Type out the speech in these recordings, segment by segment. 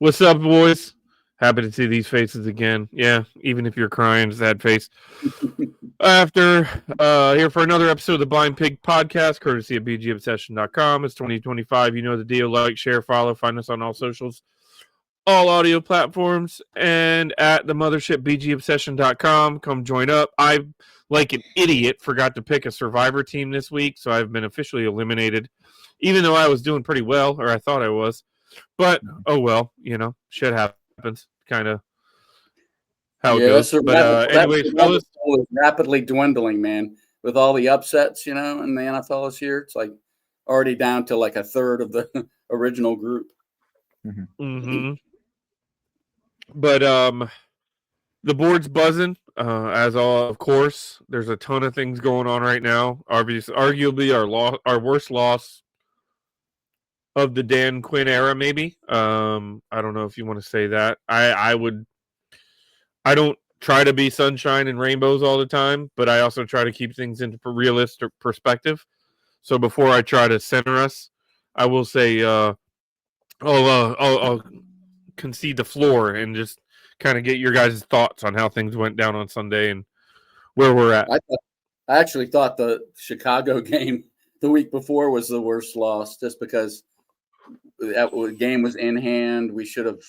What's up, boys? Happy to see these faces again. Yeah, even if you're crying, sad face. After here for another episode of the Blind Pig Podcast, courtesy of bgobsession.com. It's 2025. You know the deal. Like, share, follow. Find us on all socials, all audio platforms, and at the mothership bgobsession.com. Come join up. I, like an idiot, forgot to pick a Survivor team this week, so I've been officially eliminated, even though I was doing pretty well, or I thought I was. But oh well, shit happens. Kind of how it Yeah, goes. that's But anyways, rabbit fellas, hole is rapidly dwindling, man. With all the upsets, in the NFL this year, it's like already down to like a third of the original group. mm-hmm. But the board's buzzing. As all, of course, there's a ton of things going on right now. Arguably our worst loss of the Dan Quinn era, maybe. I don't know if you want to say that. I would. I don't try to be sunshine and rainbows all the time, but I also try to keep things into realistic perspective. So before I try to center us, I will say I'll concede the floor and just kind of get your guys' thoughts on how things went down on Sunday and where we're at. I actually thought the Chicago game the week before was the worst loss, just because that game was in hand. We should have.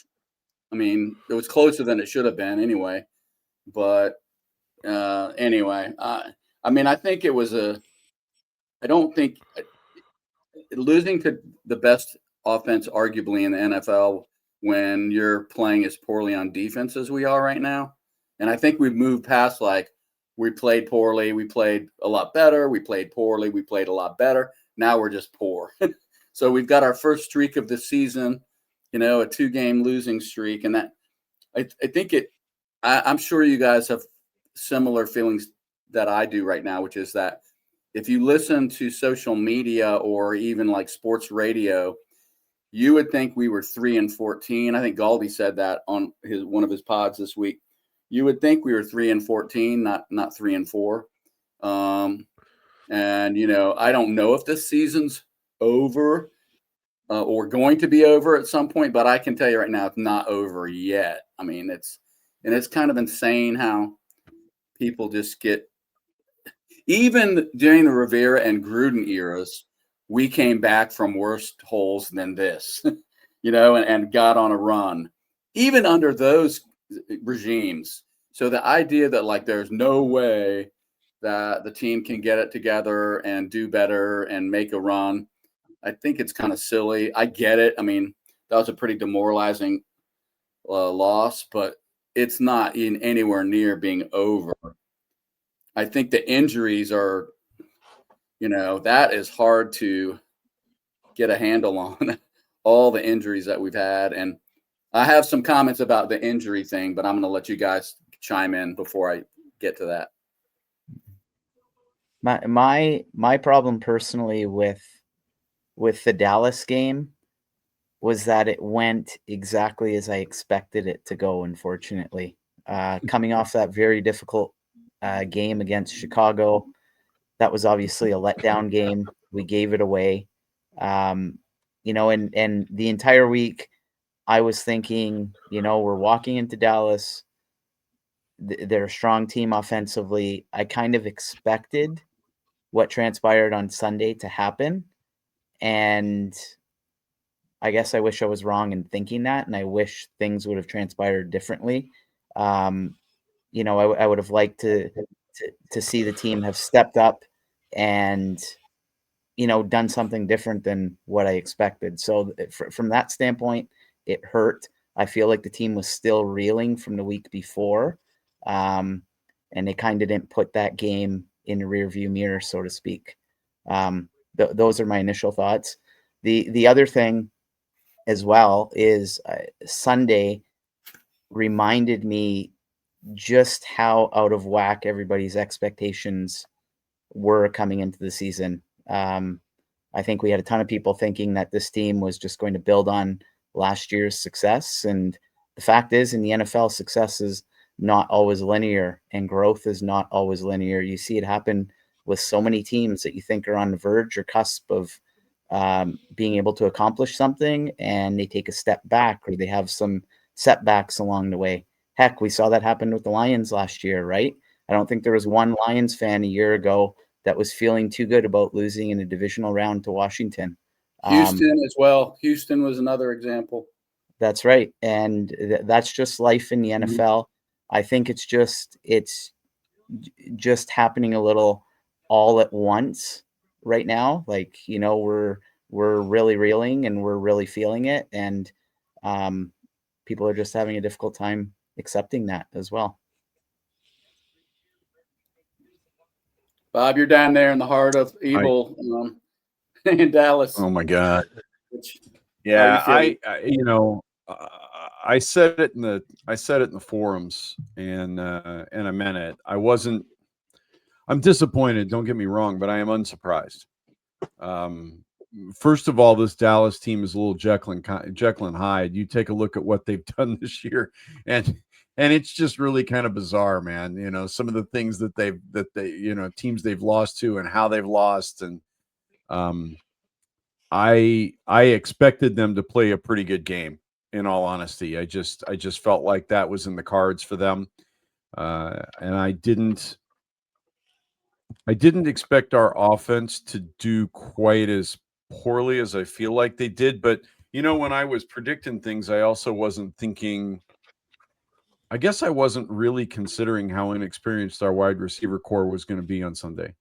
I mean, it was closer than it should have been anyway. But anyway, I think it was I don't think losing to the best offense, arguably in the NFL, when you're playing as poorly on defense as we are right now. And I think we've moved past like we played poorly, we played a lot better, we played poorly, we played a lot better. Now we're just poor. So we've got our first streak of the season, a 2-game losing streak. And that I think I'm sure you guys have similar feelings that I do right now, which is that if you listen to social media or even like sports radio, you would think we were 3-14. I think Galdi said that on one of his pods this week. You would think we were 3-14, not 3-4. And I don't know if this season's over or going to be over at some point, but I can tell you right now, it's not over yet. I mean, it's kind of insane how people just get. Even during the Rivera and Gruden eras, we came back from worse holes than this, and got on a run, even under those regimes. So the idea that like there's no way that the team can get it together and do better and make a run, I think it's kind of silly. I get it. I mean, that was a pretty demoralizing loss, but it's not anywhere near being over. I think the injuries are, that is hard to get a handle on, all the injuries that we've had. And I have some comments about the injury thing, but I'm going to let you guys chime in before I get to that. My problem personally with the Dallas game was that it went exactly as I expected it to go, unfortunately. Coming off that very difficult game against Chicago, that was obviously a letdown game. We gave it away. And the entire week I was thinking, we're walking into Dallas. They're a strong team offensively. I kind of expected what transpired on Sunday to happen. And I guess I wish I was wrong in thinking that, and I wish things would have transpired differently. I would have liked to see the team have stepped up and, done something different than what I expected. So from that standpoint, it hurt. I feel like the team was still reeling from the week before, and they kind of didn't put that game in the rearview mirror, so to speak. Those are my initial thoughts. The other thing as well is Sunday reminded me just how out of whack everybody's expectations were coming into the season. I think we had a ton of people thinking that this team was just going to build on last year's success. And the fact is, in the NFL, success is not always linear and growth is not always linear. You see it happen with so many teams that you think are on the verge or cusp of being able to accomplish something and they take a step back or they have some setbacks along the way. Heck, we saw that happen with the Lions last year, right? I don't think there was one Lions fan a year ago that was feeling too good about losing in a divisional round to Washington. Houston as well. Houston was another example. That's right. And that's just life in the Mhm. NFL. I think it's just happening a little all at once right now. Like, we're really reeling and we're really feeling it. And people are just having a difficult time accepting that as well. Bob, you're down there in the heart of evil in Dallas. Oh my God. Which, Yeah, how you feeling? I said it in the forums, and I meant it. I'm disappointed. Don't get me wrong, but I am unsurprised. First of all, this Dallas team is a little Jekyll and Hyde. You take a look at what they've done this year, and it's just really kind of bizarre, man. Some of the things that they teams they've lost to and how they've lost, and I expected them to play a pretty good game. In all honesty, I just felt like that was in the cards for them, and I didn't expect our offense to do quite as poorly as I feel like they did. But when I was predicting things, I also wasn't thinking. I guess I wasn't really considering how inexperienced our wide receiver core was going to be on Sunday.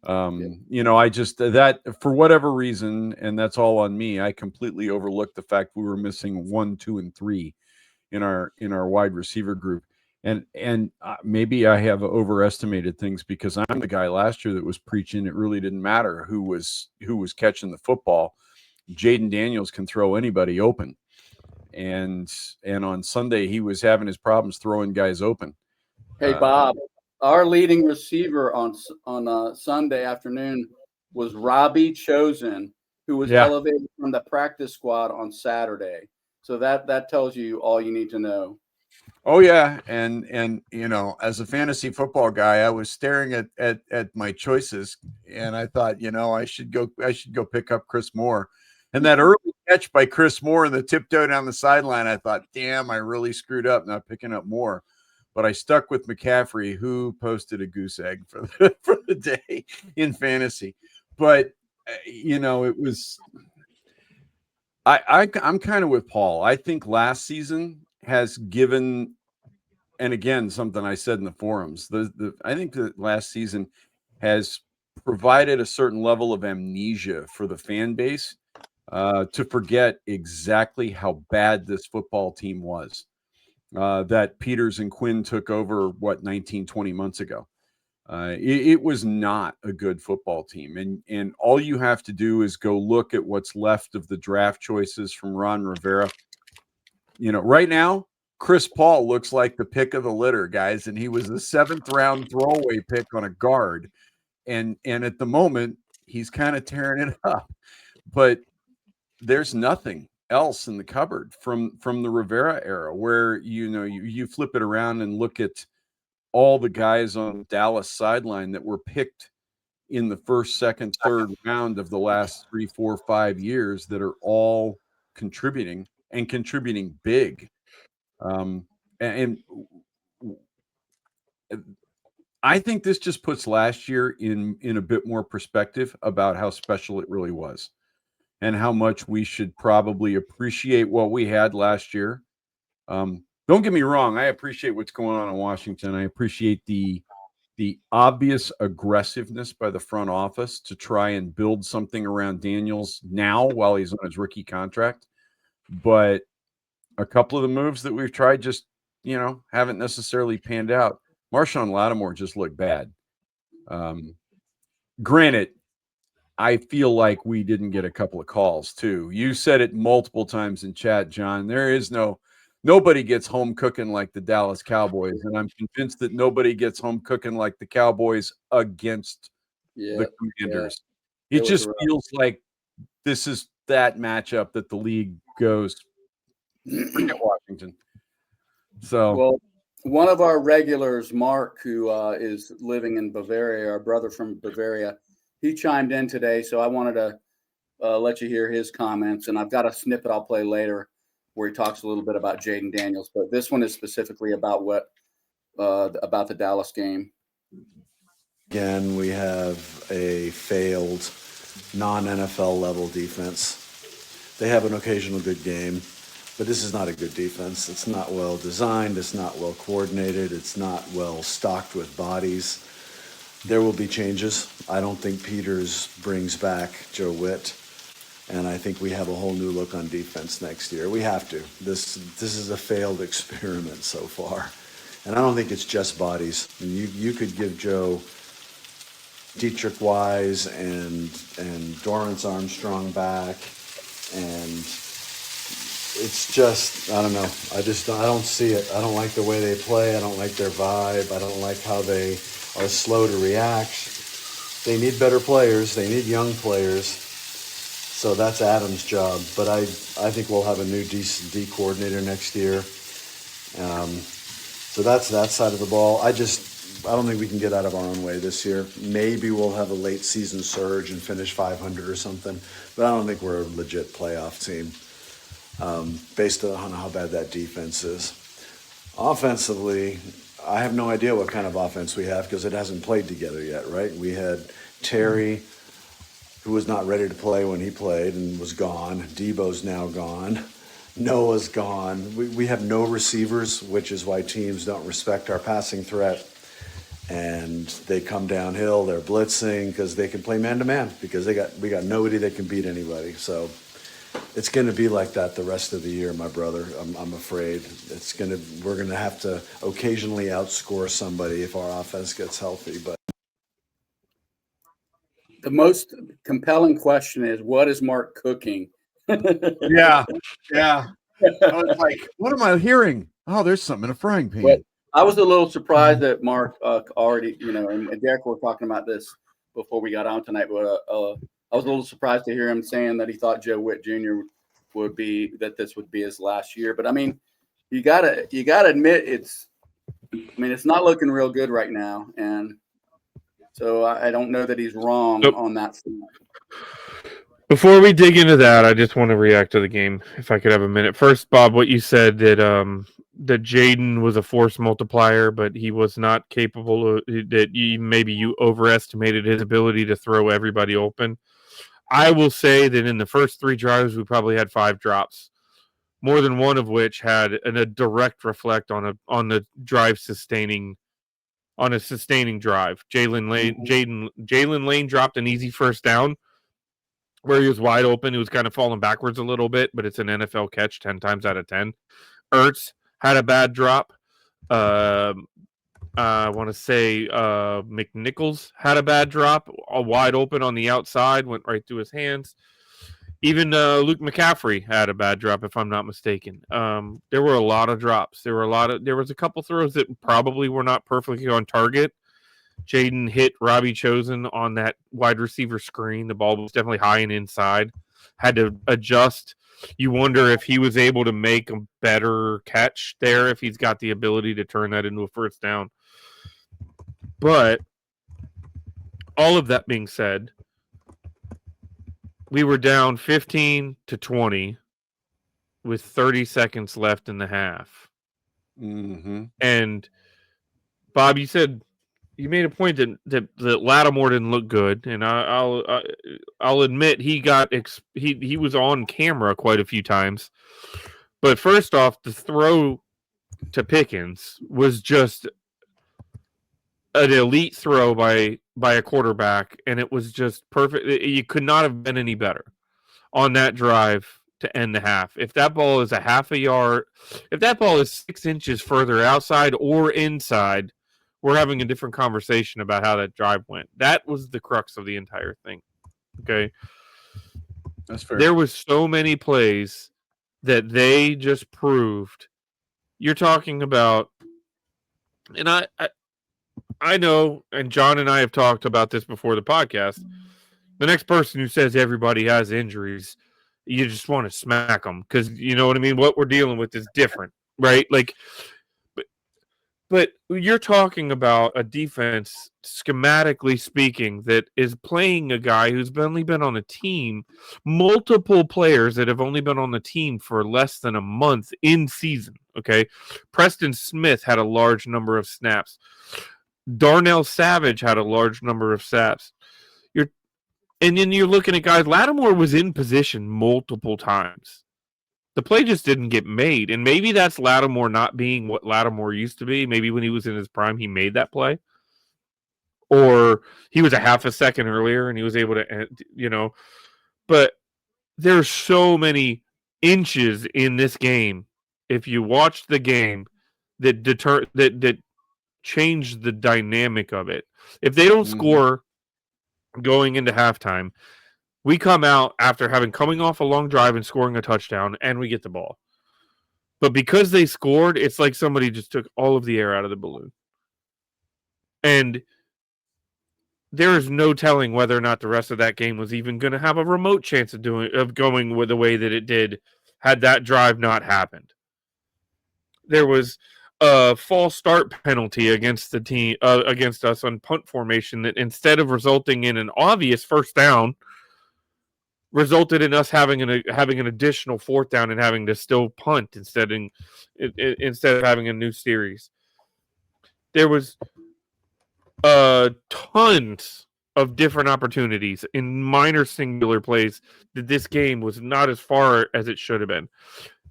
I just that for whatever reason, and that's all on me, I completely overlooked the fact we were missing 1, 2, and 3 in our wide receiver group. And maybe I have overestimated things because I'm the guy last year that was preaching it really didn't matter who was catching the football. Jaden Daniels can throw anybody open. And on Sunday he was having his problems throwing guys open. Hey, Bob, our leading receiver on Sunday afternoon was Robbie Chosen, who was elevated from the practice squad on Saturday. So that tells you all you need to know. Oh yeah, and as a fantasy football guy, I was staring at my choices, and I thought, I should go pick up Chris Moore, and that early catch by Chris Moore and the tiptoe down the sideline, I thought, damn, I really screwed up not picking up Moore, but I stuck with McCaffrey, who posted a goose egg for the day in fantasy, but it was. I'm kind of with Paul. I think last season has given, and again, something I said in the forums, I think that last season has provided a certain level of amnesia for the fan base to forget exactly how bad this football team was that Peters and Quinn took over, 19, 20 months ago. It was not a good football team. And all you have to do is go look at what's left of the draft choices from Ron Rivera. Right now, Chris Paul looks like the pick of the litter, guys. And he was a 7th round throwaway pick on a guard. And at the moment, he's kind of tearing it up. But there's nothing else in the cupboard from the Rivera era where, you flip it around and look at all the guys on the Dallas sideline that were picked in the 1st, 2nd, 3rd round of the last 3, 4, 5 years that are all contributing and contributing big. And I think this just puts last year in a bit more perspective about how special it really was and how much we should probably appreciate what we had last year. Don't get me wrong. I appreciate what's going on in Washington. I appreciate the obvious aggressiveness by the front office to try and build something around Daniels now while he's on his rookie contract. But a couple of the moves that we've tried just, haven't necessarily panned out. Marshawn Lattimore just looked bad. Granted, I feel like we didn't get a couple of calls too. You said it multiple times in chat, John. Nobody gets home cooking like the Dallas Cowboys, and I'm convinced that nobody gets home cooking like the Cowboys against the Commanders. It just feels like this is that matchup that the league goes, forget Washington. So, well, one of our regulars, Mark, who is living in Bavaria, our brother from Bavaria, he chimed in today. So I wanted to let you hear his comments, and I've got a snippet I'll play later where he talks a little bit about Jaden Daniels, but this one is specifically about about the Dallas game. Again, we have a failed non-NFL level defense. They have an occasional good game, but this is not a good defense. It's not well designed. It's not well coordinated. It's not well stocked with bodies. There will be changes. I don't think Peters brings back Joe Witt, and I think we have a whole new look on defense next year. We have to. This is a failed experiment so far, and I don't think it's just bodies. I mean, you could give Joe Dietrich Wise and Dorrance Armstrong back, and it's just, I don't know. I don't see it. I don't like the way they play. I don't like their vibe. I don't like how they are slow to react. They need better players. They need young players. So that's Adam's job. But I think we'll have a new D coordinator next year. So that's that side of the ball. I don't think we can get out of our own way this year. Maybe we'll have a late season surge and finish 500 or something, but I don't think we're a legit playoff team based on how bad that defense is. Offensively, I have no idea what kind of offense we have because it hasn't played together yet, right? We had Terry, who was not ready to play when he played and was gone. Debo's now gone. Noah's gone. We have no receivers, which is why teams don't respect our passing threat. And they come downhill, they're blitzing because they can play man-to-man because we got nobody that can beat anybody. So it's going to be like that the rest of the year, my brother. I'm afraid we're going to have to occasionally outscore somebody if our offense gets healthy. But the most compelling question is, what is Mark cooking? Yeah. I was like, what am I hearing? Oh, there's something in a frying pan. But I was a little surprised that Mark already, and Derek were talking about this before we got on tonight, but I was a little surprised to hear him saying that he thought Joe Witt Jr. this would be his last year. But I mean, you gotta admit it's not looking real good right now, and so I don't know that he's wrong on that front. Before we dig into that, I just want to react to the game, if I could have a minute. First, Bob, what you said that Jaden was a force multiplier, but he was not capable of that. You overestimated his ability to throw everybody open. I will say that in the first 3 drives, we probably had 5 drops, more than one of which had a direct reflect on a sustaining drive. Jalen Lane dropped an easy first down where he was wide open. He was kind of falling backwards a little bit, but it's an NFL catch 10 times out of 10. Ertz had a bad drop. I want to say McNichols had a bad drop, wide open on the outside, went right through his hands. Even Luke McCaffrey had a bad drop, if I'm not mistaken. There were a lot of drops. There was a couple throws that probably were not perfectly on target. Jaden hit Robbie Chosen on that wide receiver screen. The ball was definitely high and inside. Had to adjust. You wonder if he was able to make a better catch there, if he's got the ability to turn that into a first down. But all of that being said, we were down 15-20 with 30 seconds left in the half. Mm-hmm. And Bob, you made a point that Lattimore didn't look good, and I'll admit he was on camera quite a few times. But first off, the throw to Pickens was just an elite throw by a quarterback, and it was just perfect. You could not have been any better on that drive to end the half. If that ball is a half a yard, if that ball is 6 inches further outside or inside, we're having a different conversation about how that drive went. That was the crux of the entire thing. Okay. That's fair. There was so many plays that they just proved. You're talking about, and I know, and John and I have talked about this before the podcast. The next person who says everybody has injuries, you just want to smack them because you know what I mean? What we're dealing with is different, right? Like, But you're talking about a defense, schematically speaking, that is playing a guy who's only been on the team, multiple players that have only been on the team for less than a month in season. Okay. Preston Smith had a large number of snaps. Darnell Savage had a large number of snaps. And then you're looking at guys, Lattimore was in position multiple times. The play just didn't get made. And maybe that's Lattimore not being what Lattimore used to be. Maybe when he was in his prime, he made that play. Or he was a half a second earlier and he was able to, But there's so many inches in this game. If you watch the game, that change the dynamic of it. If they don't score going into halftime, we come out after coming off a long drive and scoring a touchdown, and we get the ball. But because they scored, it's like somebody just took all of the air out of the balloon. And there is no telling whether or not the rest of that game was even going to have a remote chance of going with the way that it did had that drive not happened. There was a false start penalty against the team against us on punt formation that instead of resulting in an obvious first down, resulted in us having an additional fourth down and having to still punt instead of having a new series. There was tons of different opportunities in minor singular plays that this game was not as far as it should have been.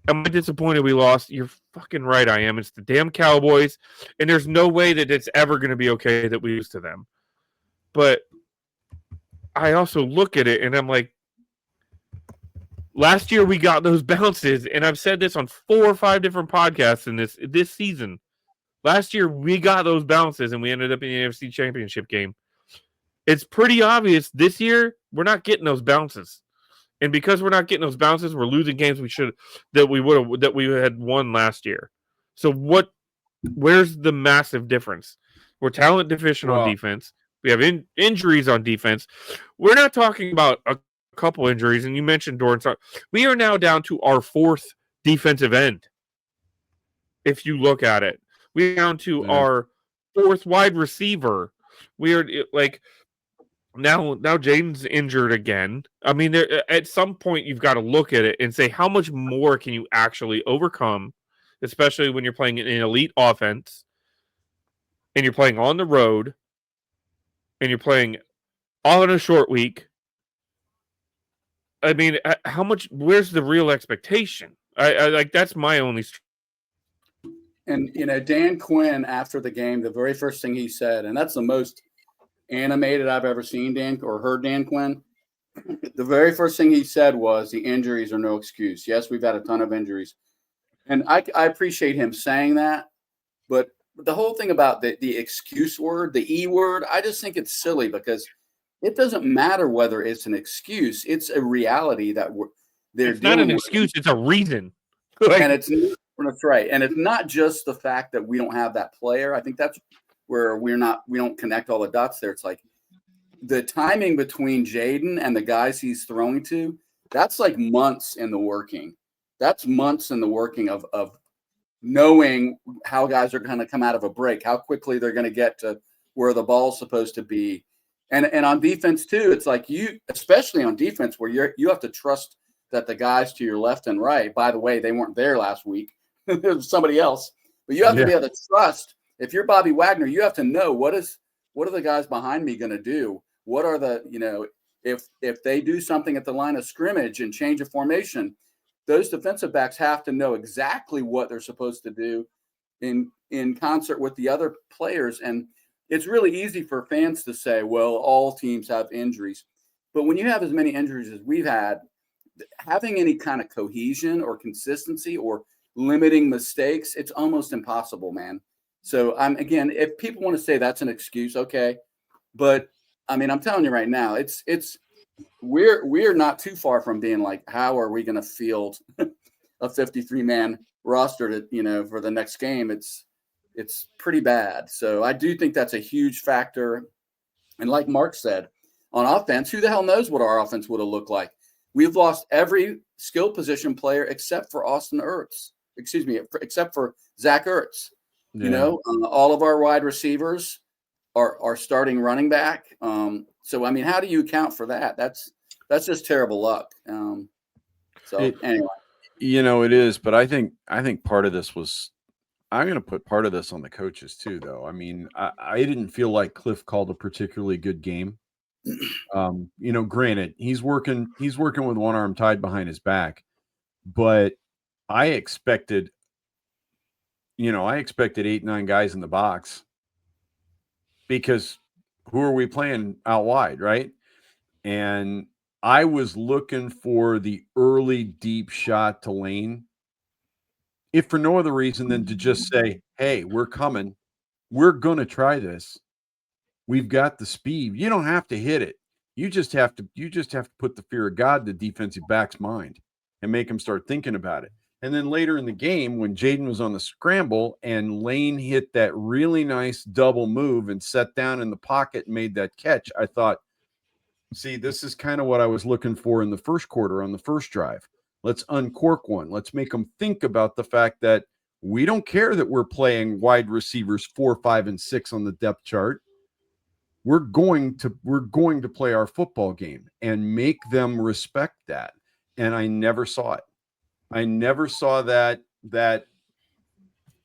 Am I disappointed we lost? You're fucking right, I am. It's the damn Cowboys, and there's no way that it's ever going to be okay that we lose to them. But I also look at it, and I'm like, last year we got those bounces, and I've said this on 4 or 5 different podcasts in this season. Last year we got those bounces, and we ended up in the NFC Championship game. It's pretty obvious this year we're not getting those bounces, and because we're not getting those bounces, we're losing games that we had won last year. So where's the massive difference? We're talent deficient on defense. We have injuries on defense. We're not talking about a couple injuries, and you mentioned Dorrance. We are now down to our 4th defensive end. If you look at it, we're down to our 4th wide receiver. We are like now Jaden's injured again. I mean, at some point you've got to look at it and say how much more can you actually overcome, especially when you're playing an elite offense and you're playing on the road and you're playing on a short week. I mean, where's the real expectation? I like, that's my only. And, Dan Quinn, after the game, the very first thing he said, and that's the most animated I've ever seen Dan or heard Dan Quinn. The very first thing he said was the injuries are no excuse. Yes, we've had a ton of injuries. And I appreciate him saying that. But the whole thing about the excuse word, the E word, I just think it's silly because it doesn't matter whether it's an excuse. It's a reality that it's not an excuse. It's a reason. And that's right. And it's not just the fact that we don't have that player. I think that's where we don't connect all the dots there. It's like the timing between Jaden and the guys he's throwing to, that's like months in the working. That's months in the working of knowing how guys are going to come out of a break, how quickly they're going to get to where the ball's supposed to be. And on defense too, it's like especially on defense where you have to trust that the guys to your left and right, by the way, they weren't there last week. It was somebody else, but you have to be able to trust. If you're Bobby Wagner, you have to know what are the guys behind me going to do? What are if they do something at the line of scrimmage and change a formation, those defensive backs have to know exactly what they're supposed to do in concert with the other players. And it's really easy for fans to say, well, all teams have injuries. But when you have as many injuries as we've had, having any kind of cohesion or consistency or limiting mistakes, it's almost impossible, man. So again, if people want to say that's an excuse, okay. But I mean, I'm telling you right now, we're not too far from being like, how are we going to field a 53-man roster for the next game? It's pretty bad. So I do think that's a huge factor. And like Mark said, on offense, who the hell knows what our offense would have looked like? We've lost every skill position player except for except for Zach Ertz. You know, all of our wide receivers are starting running back. So I mean, how do you account for that? That's just terrible luck. Anyway, it is. But I think part of this was. I'm going to put part of this on the coaches too, though. I mean, I didn't feel like Cliff called a particularly good game. Granted, he's working with one arm tied behind his back, but I expected 8-9 guys in the box, because who are we playing out wide, right? And I was looking for the early deep shot to Lane, if for no other reason than to just say, hey, we're coming. We're going to try this. We've got the speed. You don't have to hit it. You just have to put the fear of God in the defensive back's mind and make him start thinking about it. And then later in the game, when Jaden was on the scramble and Lane hit that really nice double move and sat down in the pocket and made that catch, I thought, see, this is kind of what I was looking for in the first quarter on the first drive. Let's uncork one. Let's make them think about the fact that we don't care that we're playing wide receivers 4, 5, and 6 on the depth chart. We're going to play our football game and make them respect that. And I never saw it. I never saw that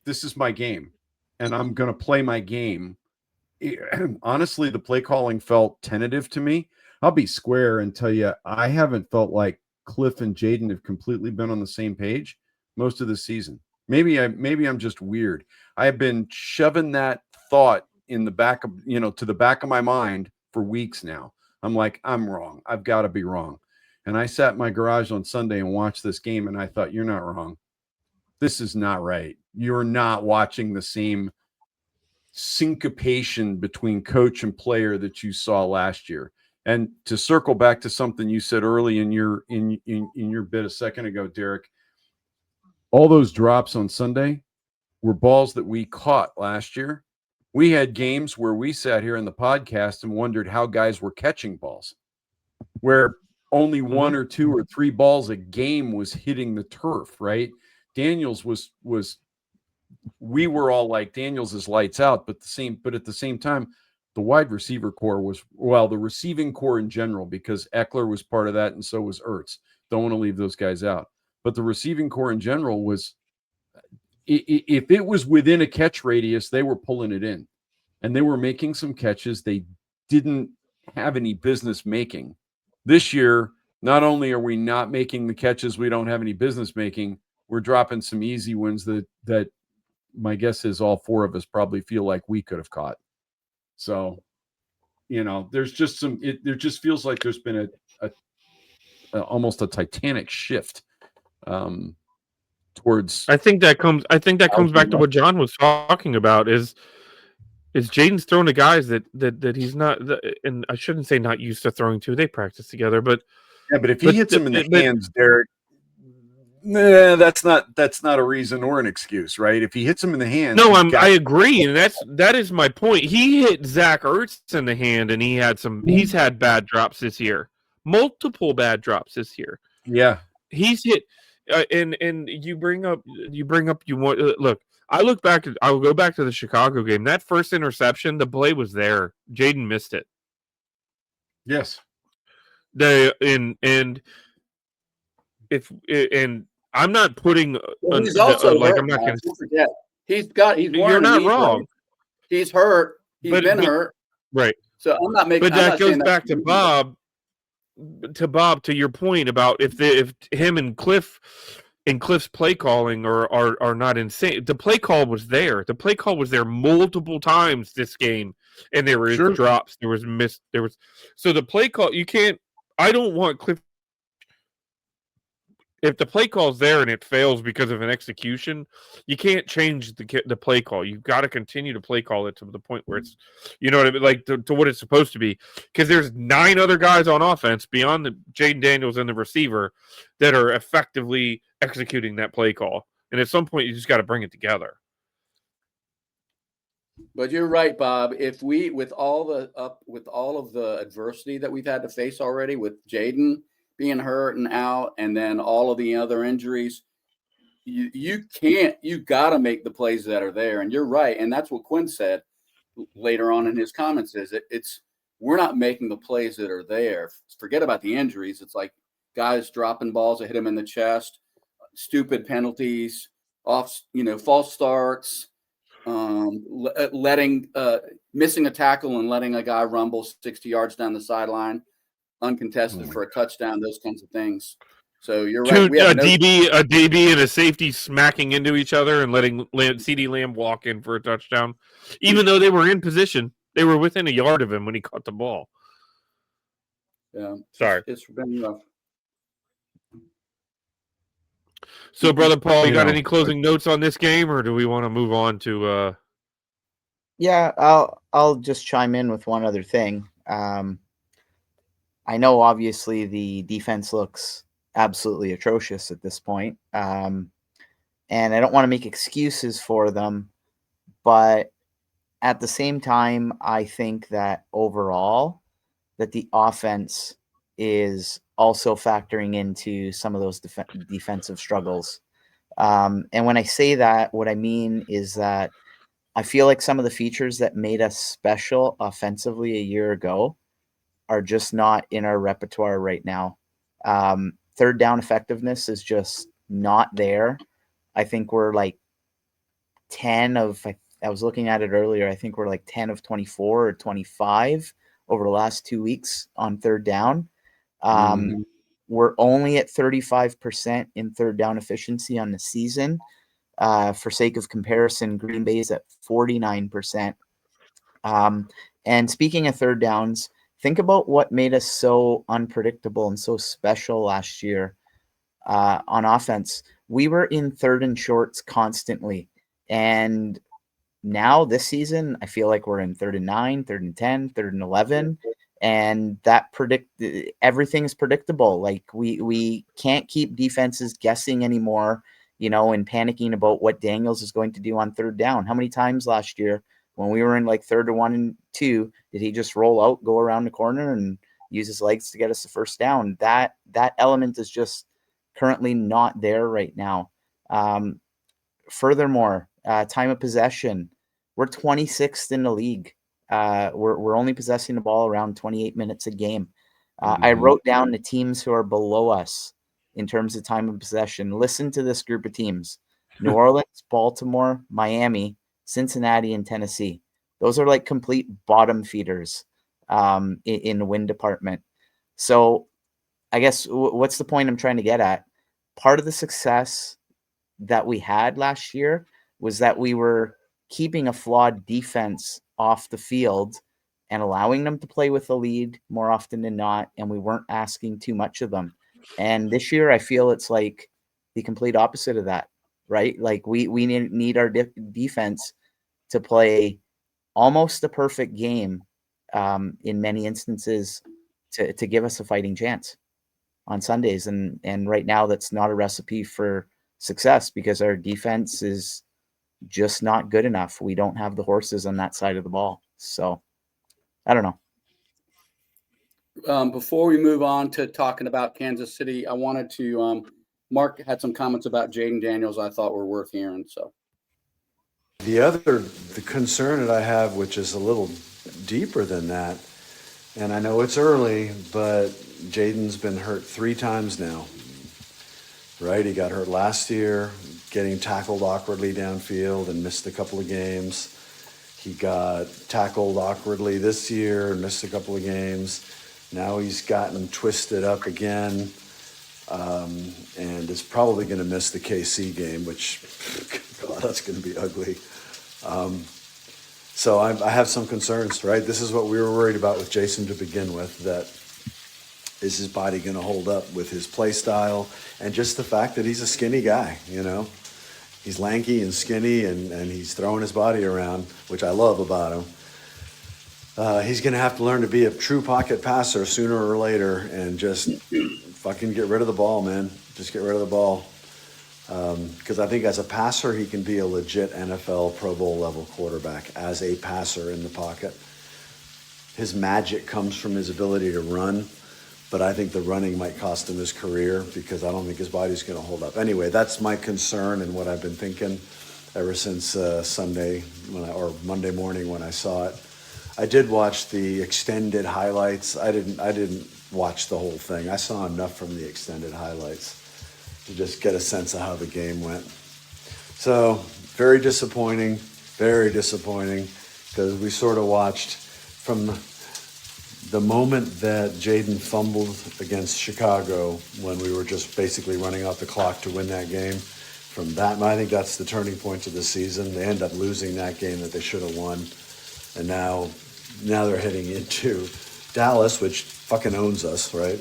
this is my game and I'm going to play my game. Honestly, the play calling felt tentative to me. I'll be square and tell you, I haven't felt like Cliff and Jaden have completely been on the same page most of the season. Maybe I'm just weird. I've been shoving that thought in the back of, to the back of my mind for weeks now. I'm like, I'm wrong. I've got to be wrong. And I sat in my garage on Sunday and watched this game, and I thought, you're not wrong. This is not right. You're not watching the same syncopation between coach and player that you saw last year. And to circle back to something you said early in your bit a second ago, Derek, all those drops on Sunday were balls that we caught last year. We had games where we sat here in the podcast and wondered how guys were catching balls, where only 1 or 2 or 3 balls a game was hitting the turf, right? Daniels was we were all like, Daniels is lights out, but at the same time, the wide receiver core was, the receiving core in general, because Eckler was part of that and so was Ertz. Don't want to leave those guys out. But the receiving core in general was, if it was within a catch radius, they were pulling it in. And they were making some catches they didn't have any business making. This year, not only are we not making the catches we don't have any business making, we're dropping some easy ones that my guess is all 4 of us probably feel like we could have caught. So, there's just there just feels like there's been a almost a titanic shift towards. I think that comes back to what John was talking about is Jaden's throwing to guys that he's not, and I shouldn't say not used to throwing to. They practice together, but if he hits him in the hands, Derek, that's not a reason or an excuse, right? If he hits him in the hands, I agree, and that is my point. He hit Zach Ertz in the hand, and he's had bad drops this year, multiple bad drops this year. Yeah, he's hit, and you bring up look. I'll go back to the Chicago game. That first interception, the play was there. Jaden missed it. Yes. And I'm not putting. He's also hurt. I'm not going to forget. You're not wrong. He's hurt. He's been hurt. Right. So I'm not making. But that goes back to Bob. To your point about if him and Cliff's play calling are not insane. The play call was there. The play call was there multiple times this game, and there were drops. There was missed. So the play call. You can't. I don't want Cliff. If the play call's there and it fails because of an execution, you can't change the play call. You've got to continue to play call it to the point where it's, you know what I mean, like to what it's supposed to be. Because there's 9 other guys on offense beyond the Jaden Daniels and the receiver that are effectively executing that play call. And at some point, you just got to bring it together. But you're right, Bob. If we, with all of the adversity that we've had to face already, with Jaden being hurt and out, and then all of the other injuries, you got to make the plays that are there. And you're right. And that's what Quinn said later on in his comments is we're not making the plays that are there. Forget about the injuries. It's like guys dropping balls that hit them in the chest, stupid penalties, false starts, missing a tackle and letting a guy rumble 60 yards down the sideline, uncontested for a touchdown, those kinds of things. So you're right. A DB and a safety smacking into each other and letting CeeDee Lamb walk in for a touchdown, even though they were in position. They were within a yard of him when he caught the ball. Yeah, sorry. It's been rough. So, Brother Paul, you got any closing notes on this game, or do we want to move on to? Yeah, I'll just chime in with one other thing. I know obviously the defense looks absolutely atrocious at this point. And I don't want to make excuses for them, but at the same time, I think that overall that the offense is also factoring into some of those defensive struggles. And when I say that, what I mean is that I feel like some of the features that made us special offensively a year ago are just not in our repertoire right now. Third down effectiveness is just not there. I think we're like 10 of, I was looking at it earlier, I think we're like 10 of 24 or 25 over the last 2 weeks on third down. We're only at 35% in third down efficiency on the season. For sake of comparison, Green Bay's at 49%. And speaking of third downs, think about what made us so unpredictable and so special last year on offense. We were in third and shorts constantly. And now this season, I feel like we're in 3rd and 9, 3rd and 10, 3rd and 11. And that everything is predictable. Like we can't keep defenses guessing anymore, and panicking about what Daniels is going to do on third down. How many times last year when we were in like 3rd and 1 and 2, did he just roll out, go around the corner and use his legs to get us the first down? That element is just currently not there right now. Furthermore, time of possession, we're 26th in the league. We're only possessing the ball around 28 minutes a game. I wrote down the teams who are below us in terms of time of possession. Listen to this group of teams: New Orleans, Baltimore, Miami, Cincinnati, and Tennessee. Those are like complete bottom feeders in the win department. So I guess what's the point I'm trying to get at? Part of the success that we had last year was that we were keeping a flawed defense off the field and allowing them to play with the lead more often than not, and we weren't asking too much of them. And this year, I feel it's like the complete opposite of that, right? Like we need our defense to play almost a perfect game in many instances to give us a fighting chance on Sundays. And right now, that's not a recipe for success because our defense is just not good enough. We don't have the horses on that side of the ball. So I don't know. Before we move on to talking about Kansas City, I wanted to Mark had some comments about Jaden Daniels I thought were worth hearing. So the concern that I have, which is a little deeper than that, and I know it's early, but Jaden's been hurt 3 times now. Right? He got hurt last year, getting tackled awkwardly downfield and missed a couple of games. He got tackled awkwardly this year and missed a couple of games. Now he's gotten twisted up again and is probably going to miss the KC game, which, God, that's going to be ugly. So I have some concerns, right? This is what we were worried about with Jason to begin with, that is his body going to hold up with his play style and just the fact that he's a skinny guy, He's lanky and skinny and he's throwing his body around, which I love about him. He's going to have to learn to be a true pocket passer sooner or later and just fucking get rid of the ball, man. Just get rid of the ball. Because I think as a passer, he can be a legit NFL Pro Bowl level quarterback as a passer in the pocket. His magic comes from his ability to run. but I think the running might cost him his career because I don't think his body's going to hold up. Anyway, that's my concern and what I've been thinking ever since Sunday or Monday morning when I saw it. I did watch the extended highlights. I didn't watch the whole thing. I saw enough from the extended highlights to just get a sense of how the game went. So very disappointing, because we sort of watched from the moment that Jaden fumbled against Chicago when we were just basically running out the clock to win that game. From that, I think that's the turning point of the season. They end up losing that game that they should have won. And now they're heading into Dallas, which fucking owns us, right?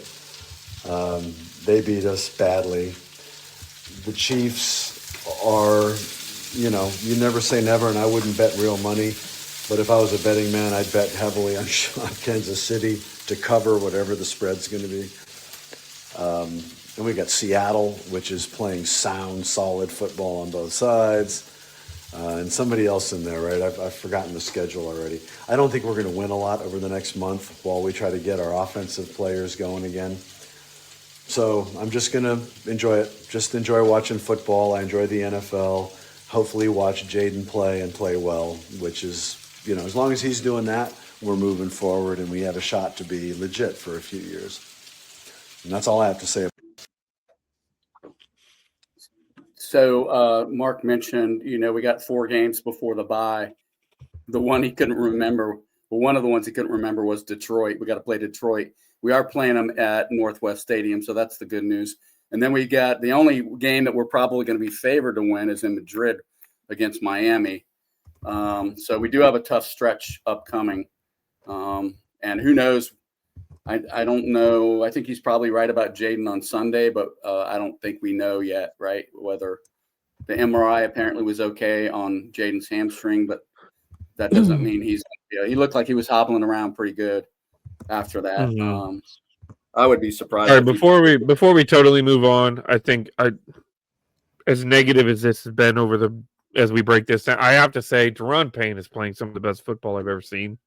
They beat us badly. The Chiefs are, you never say never, and I wouldn't bet real money. But if I was a betting man, I'd bet heavily on Kansas City to cover whatever the spread's going to be. And we got Seattle, which is playing sound, solid football on both sides. And somebody else in there, right? I've forgotten the schedule already. I don't think we're going to win a lot over the next month while we try to get our offensive players going again. So I'm just going to enjoy it. Just enjoy watching football. I enjoy the NFL. Hopefully watch Jaden play and play well, which is, as long as he's doing that, we're moving forward and we have a shot to be legit for a few years. And that's all I have to say. So Mark mentioned, we got 4 games before the bye. The one he couldn't remember, one of the ones he couldn't remember was Detroit. We got to play Detroit. We are playing them at Northwest Stadium, so that's the good news. And then we got the only game that we're probably going to be favored to win is in Madrid against Miami. So we do have a tough stretch upcoming. And who knows? I don't know. I think he's probably right about Jaden on Sunday, but I don't think we know yet, right? Whether the MRI apparently was okay on Jaden's hamstring, but that doesn't mean he looked like he was hobbling around pretty good after that. Mm-hmm. I would be surprised. All right, before we totally move on, I think as negative as this has been as we break this down, I have to say Deron Payne is playing some of the best football I've ever seen.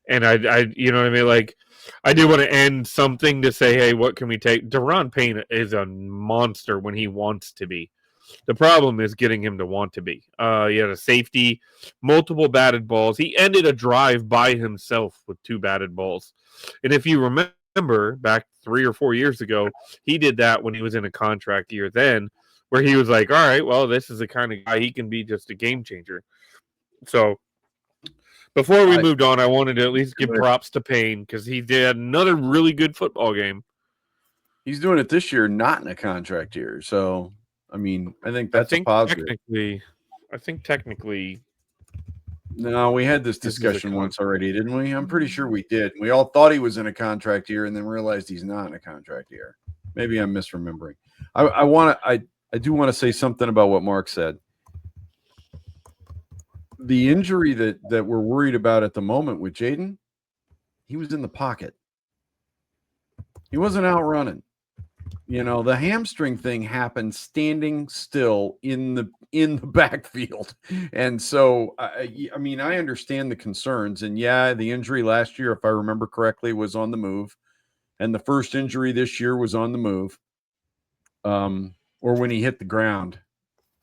And I you know what I mean? Like, I do want to end something to say, hey, what can we take? Deron Payne is a monster when he wants to be. The problem is getting him to want to be. He had a safety, multiple batted balls. He ended a drive by himself with 2 batted balls. And if you remember back 3 or 4 years ago, he did that when he was in a contract year then, where he was like, all right, well, this is the kind of guy he can be, just a game changer. So before we moved on, I wanted to at least give props to Payne because he did another really good football game. He's doing it this year, not in a contract year. So, I think that's a positive. I think technically. No, we had this discussion once already, didn't we? I'm pretty sure we did. We all thought he was in a contract year and then realized he's not in a contract year. Maybe I'm misremembering. I do want to say something about what Mark said. The injury that we're worried about at the moment with Jaden, he was in the pocket. He wasn't out running. The hamstring thing happened standing still in the backfield. And so, I understand the concerns. And yeah, the injury last year, if I remember correctly, was on the move. And the first injury this year was on the move. Or when he hit the ground.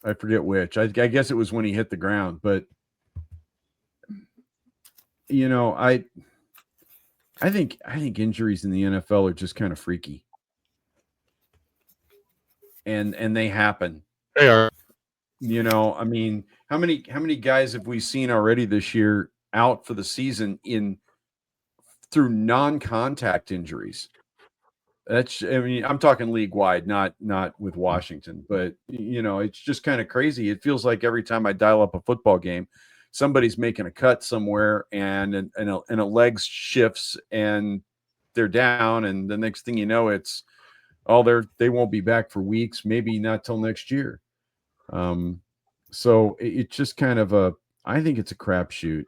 I forget which. I guess it was when he hit the ground. But I think injuries in the NFL are just kind of freaky. And they happen. They are. How many guys have we seen already this year out for the season through non-contact injuries? I'm talking league wide, not with Washington, but it's just kind of crazy. It feels like every time I dial up a football game, somebody's making a cut somewhere and a leg shifts and they're down. And the next thing you know, it's, they won't be back for weeks, maybe not till next year. So it's just kind of I think it's a crapshoot.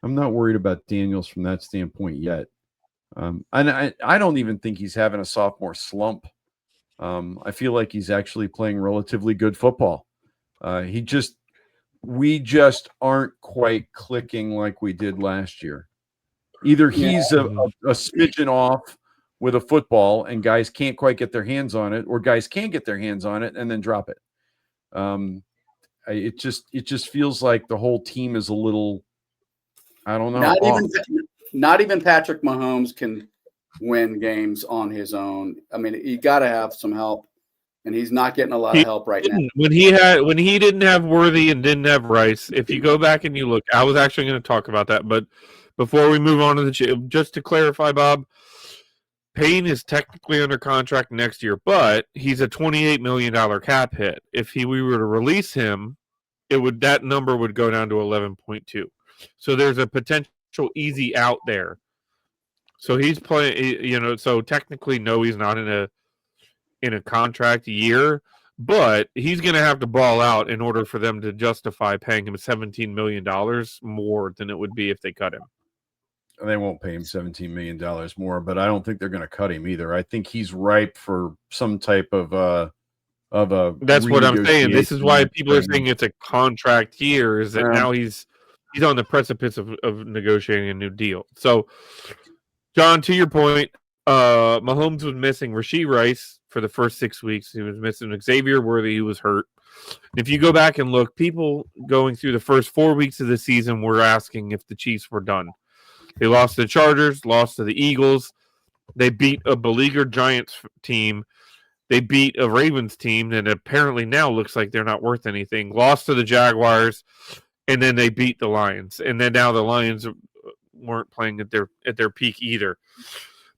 I'm not worried about Daniels from that standpoint yet. And I don't even think he's having a sophomore slump. I feel like he's actually playing relatively good football. We just aren't quite clicking like we did last year. Either he's a smidgen off with a football, and guys can't quite get their hands on it, or guys can get their hands on it and then drop it. It just feels like the whole team is a little, I don't know. Not even Patrick Mahomes can win games on his own. I mean, you got to have some help, and he's not getting a lot of help right now. When he didn't have Worthy and didn't have Rice, if you go back and you look, I was actually going to talk about that, but before we move on to just to clarify, Bob, Payne is technically under contract next year, but he's a $28 million cap hit. If we were to release him, that number would go down to 11.2. So there's a potential easy out there. So he's playing, so technically, no, he's not in a contract year, but he's going to have to ball out in order for them to justify paying him $17 million more than it would be if they cut him. They won't pay him $17 million more, but I don't think they're going to cut him either. I think he's ripe for some type of a. That's what I'm saying. This is why people are saying it's a contract year. Is that now he's on the precipice of negotiating a new deal. So, John, to your point, Mahomes was missing Rashee Rice for the first 6 weeks. He was missing Xavier Worthy, who was hurt. If you go back and look, people going through the first 4 weeks of the season were asking if the Chiefs were done. They lost to the Chargers, lost to the Eagles. They beat a beleaguered Giants team. They beat a Ravens team that apparently now looks like they're not worth anything. Lost to the Jaguars, and then they beat the Lions. And then now the Lions weren't playing at their peak either.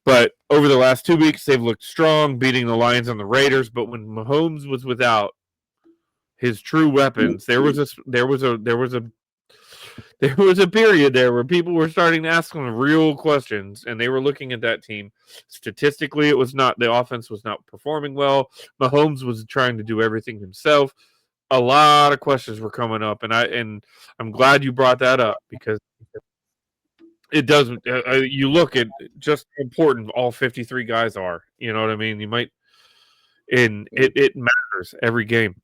But over the last 2 weeks, they've looked strong, beating the Lions and the Raiders. But when Mahomes was without his true weapons, there was a period there where people were starting to ask them real questions, and they were looking at that team. Statistically, the offense was not performing well. Mahomes was trying to do everything himself. A lot of questions were coming up, and I'm glad you brought that up, because it does. You look at just how important all 53 guys are. You know what I mean? It matters every game.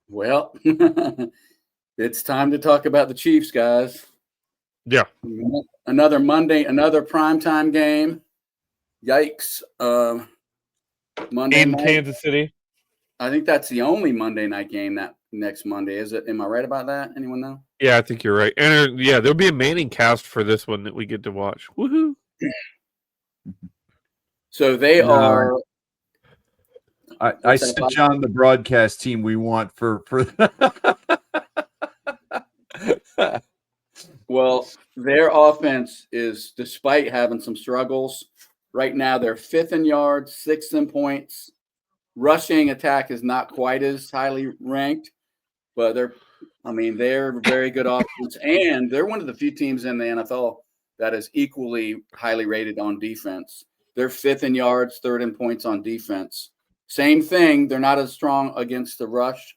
Well, it's time to talk about the Chiefs, guys. Yeah. Another primetime game. Yikes. Monday in night. Kansas City. I think that's the only Monday night game that next Monday. Is it? Am I right about that? Anyone know? Yeah, I think you're right. And there'll be a Manning cast for this one that we get to watch. Woohoo. So they are. I sent John the broadcast team we want for Well, their offense is, despite having some struggles, right now they're 5th in yards, 6th in points. Rushing attack is not quite as highly ranked, but they're very good offense, and they're one of the few teams in the NFL that is equally highly rated on defense. They're 5th in yards, 3rd in points on defense. Same thing. They're not as strong against the rush,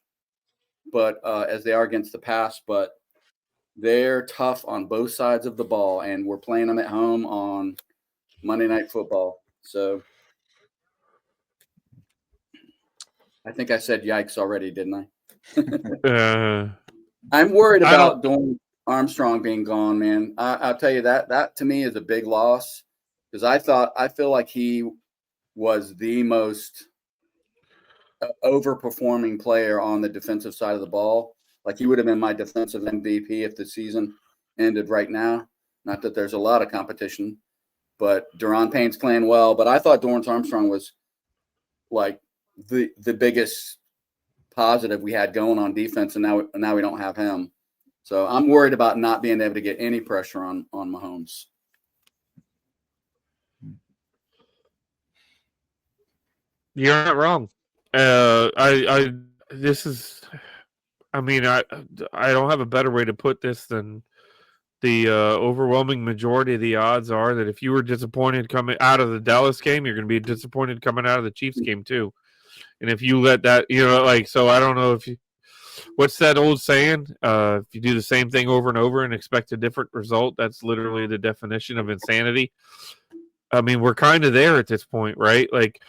but as they are against the pass, but they're tough on both sides of the ball, and we're playing them at home on Monday Night Football. So I think I said yikes already, didn't I? I'm worried about Dorance Armstrong being gone, man. I'll tell you that to me is a big loss, because I feel like he was the most overperforming player on the defensive side of the ball. Like, he would have been my defensive MVP if the season ended right now. Not that there's a lot of competition, but Daron Payne's playing well. But I thought Dorance Armstrong was like the biggest positive we had going on defense, and now we don't have him. So I'm worried about not being able to get any pressure on Mahomes. You're not wrong. I don't have a better way to put this than the overwhelming majority of the odds are that if you were disappointed coming out of the Dallas game, you're going to be disappointed coming out of the Chiefs game too. And if you let that, so I don't know what's that old saying? If you do the same thing over and over and expect a different result, that's literally the definition of insanity. I mean, we're kind of there at this point, right? Like,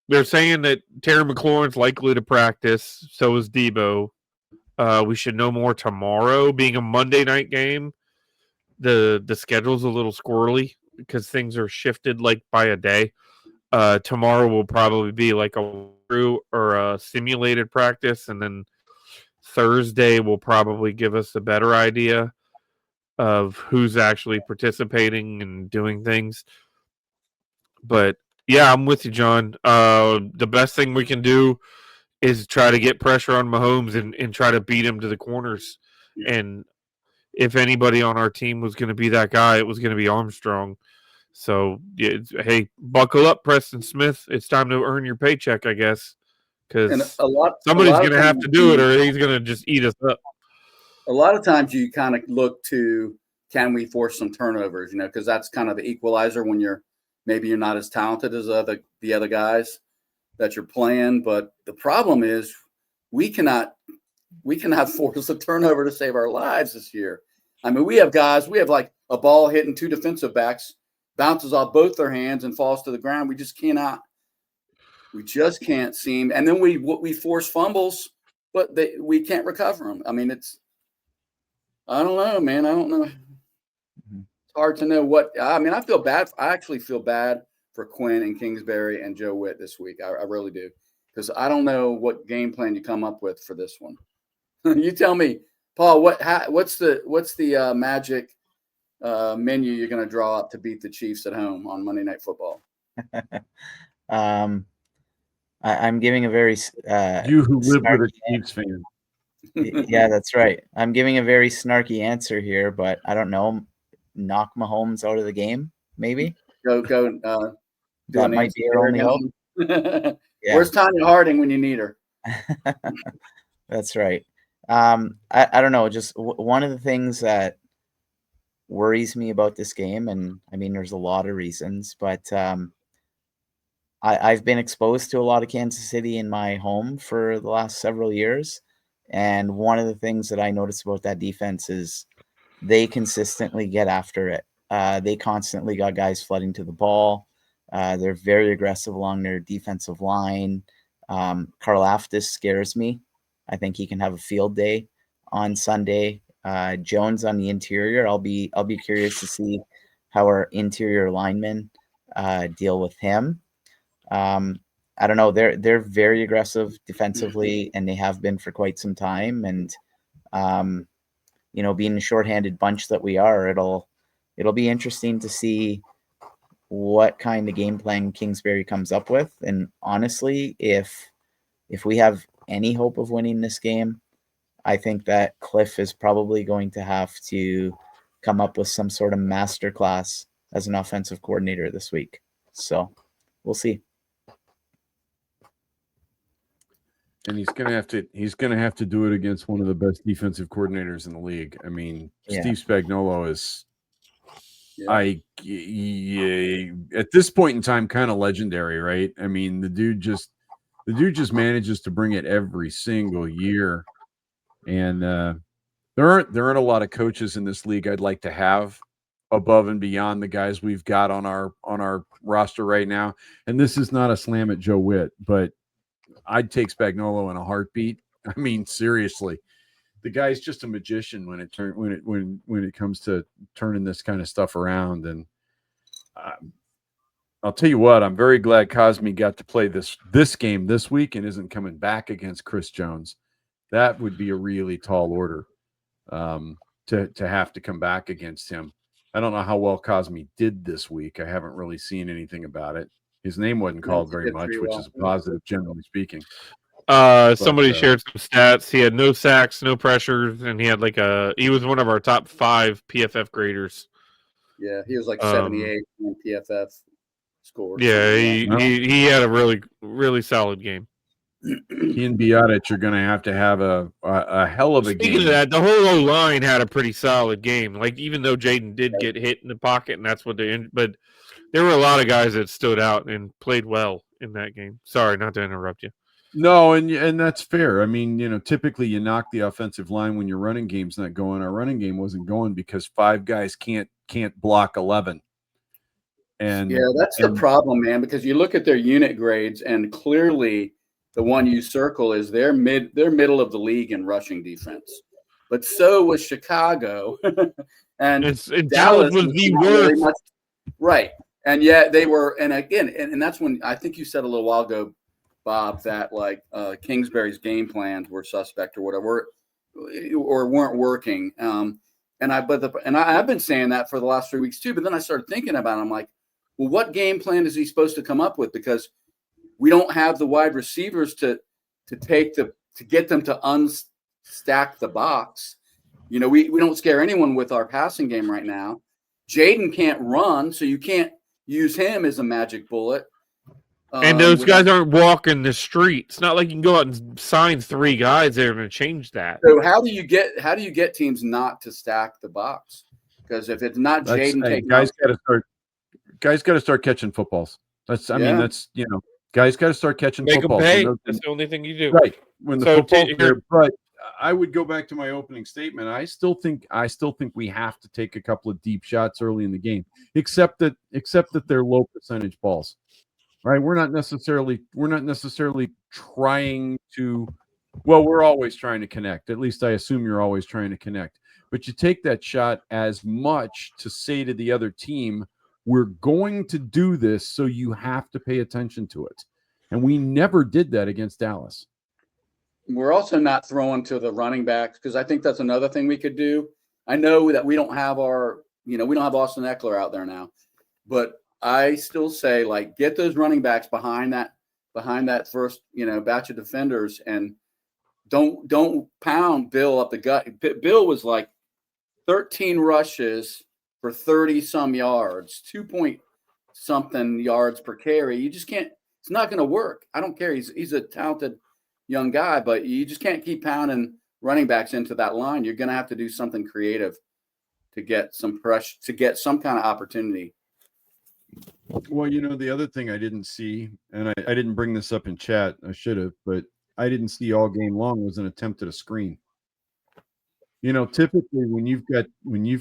they're saying that Terry McLaurin's likely to practice, so is Debo. We should know more tomorrow. Being a Monday night game, the schedule's a little squirrely because things are shifted like by a day. Tomorrow will probably be like a through or a simulated practice, and then Thursday will probably give us a better idea of who's actually participating and doing things. But yeah, I'm with you, John. The best thing we can do is try to get pressure on Mahomes and try to beat him to the corners. And if anybody on our team was going to be that guy, it was going to be Armstrong. So, yeah, hey, buckle up, Preston Smith. It's time to earn your paycheck, I guess, because somebody's going to have to do it, or he's going to just eat us up. A lot of times you kind of look to, can we force some turnovers, because that's kind of the equalizer when maybe you're not as talented as the other guys that you're playing. But the problem is we cannot force a turnover to save our lives this year. I mean, we have like a ball hitting two defensive backs, bounces off both their hands and falls to the ground. We just can't seem. And then we force fumbles, but we can't recover them. I mean, I don't know, man. I don't know. It's hard to know I feel bad. I actually feel bad for Quinn and Kingsbury and Joe Witt this week. I really do. Because I don't know what game plan you come up with for this one. You tell me, Paul, what's the magic menu you're going to draw up to beat the Chiefs at home on Monday Night Football? I'm giving a very you who live with a Chiefs fan. Yeah, that's right. I'm giving a very snarky answer here, but I don't know. Knock Mahomes out of the game, maybe. Go. That might be our only hope. Yeah. Where's Tanya Harding when you need her? That's right. I don't know. Just one of the things that worries me about this game, and I mean, there's a lot of reasons, but I've been exposed to a lot of Kansas City in my home for the last several years. And one of the things that I notice about that defense is they consistently get after it. They constantly got guys flooding to the ball. They're very aggressive along their defensive line. Karlaftis scares me. I think he can have a field day on Sunday. Jones on the interior. I'll be curious to see how our interior linemen deal with him. I don't know. They're very aggressive defensively, and they have been for quite some time. And being the shorthanded bunch that we are, it'll be interesting to see what kind of game plan Kingsbury comes up with. And honestly, if we have any hope of winning this game, I think that Cliff is probably going to have to come up with some sort of masterclass as an offensive coordinator this week. So we'll see. And he's gonna have to do it against one of the best defensive coordinators in the league. I mean, yeah. Steve Spagnuolo is, at this point in time, kind of legendary, right? I mean, the dude just manages to bring it every single year. And there aren't a lot of coaches in this league I'd like to have above and beyond the guys we've got on our roster right now. And this is not a slam at Joe Witt, but I'd take Spagnuolo in a heartbeat. I mean, seriously, the guy's just a magician when it comes to turning this kind of stuff around. And I'll tell you what, I'm very glad Cosme got to play this game this week and isn't coming back against Chris Jones. That would be a really tall order to have to come back against him. I don't know how well Cosme did this week. I haven't really seen anything about it. His name wasn't called very much, which is a positive, generally speaking. Somebody shared some stats. He had no sacks, no pressures, and he was one of our top 5 PFF graders. Yeah, he was like 78 in PFF scores. Yeah, he had a really, really solid game. He and Biotic are going to have a hell of a game. Speaking of that, the whole O-line had a pretty solid game. Like, even though Jaden did get hit in the pocket, and that's what but there were a lot of guys that stood out and played well in that game. Sorry, not to interrupt you. No, and that's fair. I mean, typically you knock the offensive line when your running game's not going. Our running game wasn't going because 5 guys can't block 11. And yeah, that's the problem, man, because you look at their unit grades and clearly the one you circle is they're middle of the league in rushing defense, but so was Chicago, and Dallas was the not very worst. much, right? And yet they were, and again, and that's when I think you said a little while ago, Bob, that like Kingsbury's game plans were suspect or whatever, or weren't working. I've been saying that for the last 3 weeks too. But then I started thinking about it. I'm like, well, what game plan is he supposed to come up with? Because we don't have the wide receivers to get them to unstack the box. You know, we don't scare anyone with our passing game right now. Jaden can't run, so you can't use him as a magic bullet. And those guys aren't walking the street. It's not like you can go out and sign 3 guys there and change that. So how do you get teams not to stack the box? Because if it's not Jaden taking, guys got to start catching footballs. Guys got to start catching Make footballs. them pay. That's the only thing you do. Right. When the football's there, but I would go back to my opening statement. I still think we have to take a couple of deep shots early in the game, except that they're low percentage balls. Right? We're not necessarily trying to. Well, we're always trying to connect. At least I assume you're always trying to connect. But you take that shot as much to say to the other team, we're going to do this, so you have to pay attention to it. And we never did that against Dallas. We're also not throwing to the running backs, because I think that's another thing we could do. I know that we don't have we don't have Austin Eckler out there now, but I still say, like, get those running backs behind that first, batch of defenders, and don't pound Bill up the gut. Bill was like 13 rushes for 30 some yards, 2-point-something yards per carry. You just can't. It's not going to work. I don't care. He's a talented young guy, but you just can't keep pounding running backs into that line. You're going to have to do something creative to get some pressure, to get some kind of opportunity. Well, the other thing I didn't see, and I didn't bring this up in chat, I should have, but I didn't see all game long, was an attempt at a screen. Typically when you've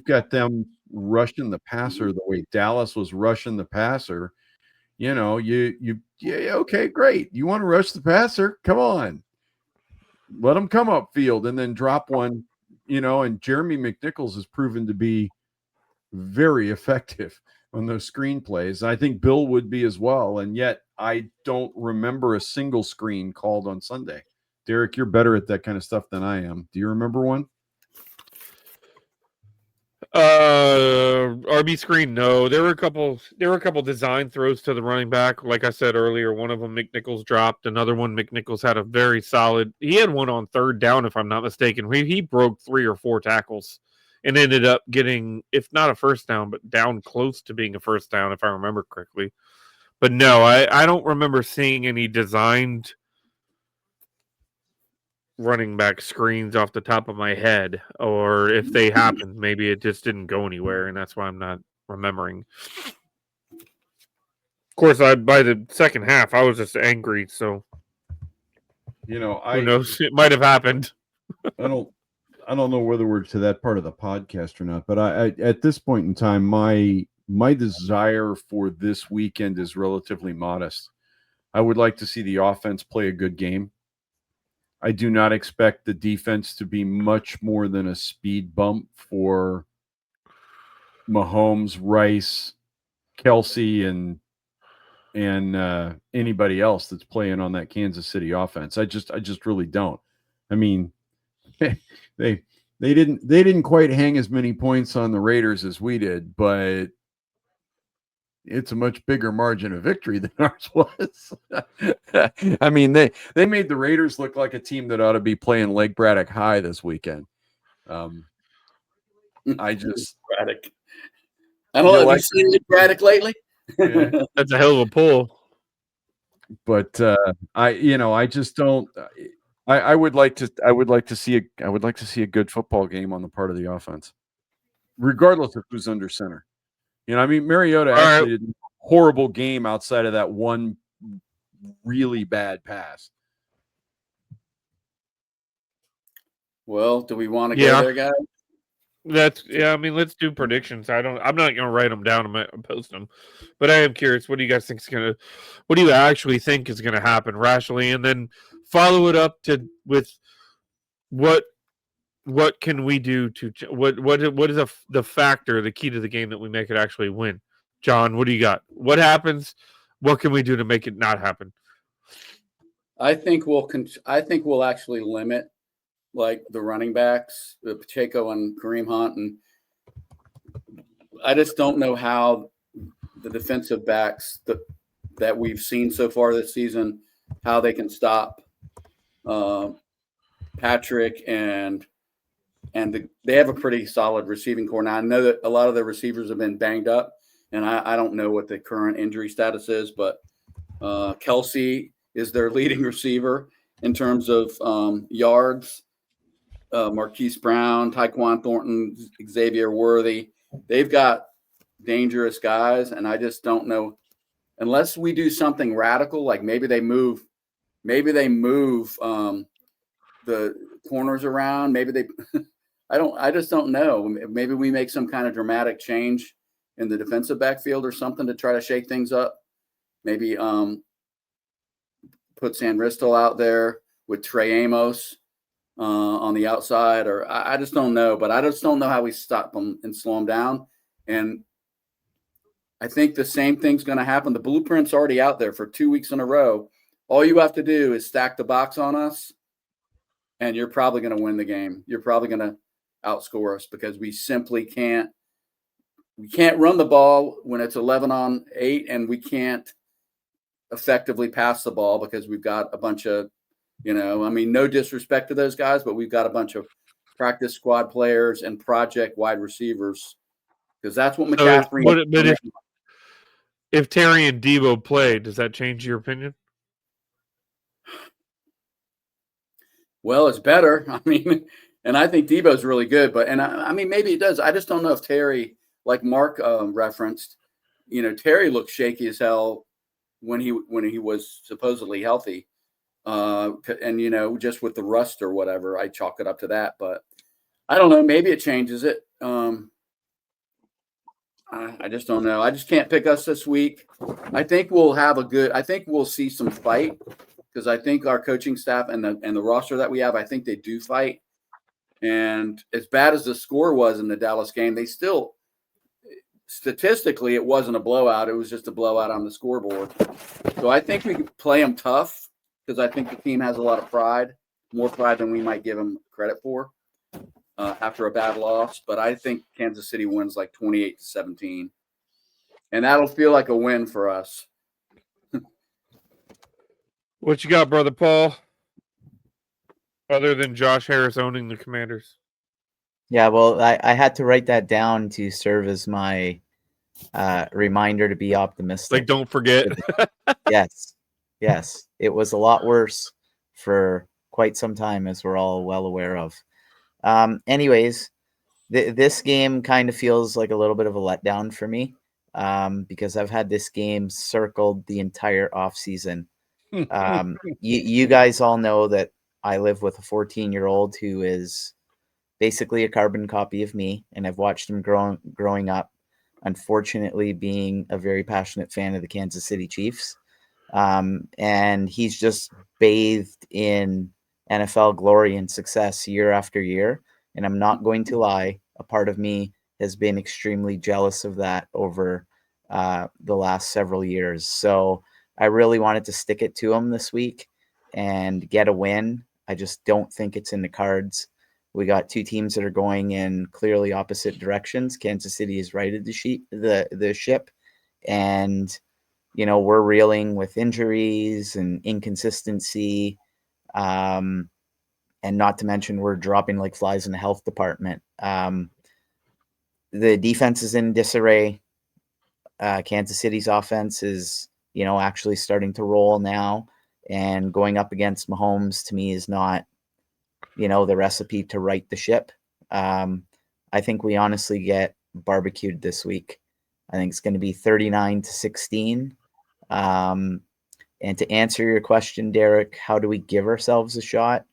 got them rushing the passer the way Dallas was rushing the passer, okay, great. You want to rush the passer? Come on. Let them come up field and then drop one, and Jeremy McNichols has proven to be very effective on those screen plays. I think Bill would be as well. And yet I don't remember a single screen called on Sunday. Derek, you're better at that kind of stuff than I am. Do you remember one? RB screen, no. There were a couple design throws to the running back. Like I said earlier, one of them McNichols dropped. Another one McNichols had a very solid. He had one on third down, if I'm not mistaken. He broke 3 or 4 tackles and ended up getting, if not a first down, but down close to being a first down, if I remember correctly. But no, I don't remember seeing any designed running back screens off the top of my head, or if they happened, maybe it just didn't go anywhere, and that's why I'm not remembering. Of course, by the second half, I was just angry, so who knows? It might have happened. I don't know whether we're to that part of the podcast or not, but I at this point in time, my desire for this weekend is relatively modest. I would like to see the offense play a good game. I do not expect the defense to be much more than a speed bump for Mahomes, Rice, Kelsey, and anybody else that's playing on that Kansas City offense. I just really don't. I mean, they didn't quite hang as many points on the Raiders as we did, but it's a much bigger margin of victory than ours was. I mean, they made the Raiders look like a team that ought to be playing Lake Braddock High this weekend. Braddock. I don't know. Have you seen Lake Braddock lately? Yeah, that's a hell of a pull. But I just don't. I would like to see a good football game on the part of the offense, regardless of who's under center. Mariota actually did a horrible game outside of that one really bad pass. Well, do we want to go there, guys? I mean, let's do predictions. I'm not gonna write them down and post them, but I am curious. What do you guys think is gonna? What do you actually think is gonna happen rationally, and then follow it up with what can we do to what is the factor, the key to the game that we make it actually win? John, what do you got? What happens? What can we do to make it not happen? I think we'll actually limit like the running backs, Pacheco and Kareem Hunt, and I just don't know how the defensive backs that we've seen so far this season, how they can stop Patrick and they have a pretty solid receiving core. Now I know that a lot of the receivers have been banged up, and I don't know what the current injury status is, but Kelsey is their leading receiver in terms of yards. Marquise Brown, Tyquan Thornton, Xavier Worthy. They've got dangerous guys, and I just don't know unless we do something radical, like maybe they move the corners around. Maybe they, I just don't know. Maybe we make some kind of dramatic change in the defensive backfield or something to try to shake things up. Maybe put San Ristel out there with Trey Amos on the outside, or I just don't know. But I just don't know how we stop them and slow them down. And I think the same thing's going to happen. The blueprint's already out there for 2 weeks in a row. All you have to do is stack the box on us, and you're probably going to win the game. You're probably going to outscore us because we simply can't. We can't run the ball when it's 11-on-8, and we can't effectively pass the ball because we've got a bunch of, no disrespect to those guys, but we've got a bunch of practice squad players and project wide receivers because that's what McCaffrey. But if Terry and Debo play, does that change your opinion? Well, it's better. I mean, and I think Debo's really good, but I mean, maybe it does. I just don't know if Terry, like Mark referenced, Terry looked shaky as hell when he was supposedly healthy, and just with the rust or whatever, I chalk it up to that. But I don't know. Maybe it changes it. I just don't know. I just can't pick us this week. I think we'll see some fight because I think our coaching staff and the roster that we have, I think they do fight. And as bad as the score was in the Dallas game, they still statistically it wasn't a blowout. It was just a blowout on the scoreboard. So I think we can play them tough because I think the team has a lot of pride, more pride than we might give them credit for. After a bad loss, but I think Kansas City wins like 28-17, and that'll feel like a win for us. What you got, brother Paul? Other than Josh Harris owning the Commanders? Yeah, well, I had to write that down to serve as my reminder to be optimistic. Like, don't forget. Yes. It was a lot worse for quite some time, as we're all well aware of. Anyways, this game kind of feels like a little bit of a letdown for me because I've had this game circled the entire offseason. You guys all know that I live with a 14-year-old who is basically a carbon copy of me, and I've watched him growing up, unfortunately being a very passionate fan of the Kansas City Chiefs. And he's just bathed in NFL glory and success year after year. And I'm not going to lie, a part of me has been extremely jealous of that over the last several years. So I really wanted to stick it to him this week and get a win. I just don't think it's in the cards. We got two teams that are going in clearly opposite directions. Kansas City has righted the ship, and we're reeling with injuries and inconsistency. And not to mention we're dropping like flies in the health department. The defense is in disarray. Kansas City's offense is, actually starting to roll now, and going up against Mahomes to me is not, the recipe to right the ship. I think we honestly get barbecued this week. I think it's going to be 39-16. And to answer your question, Derek, how do we give ourselves a shot?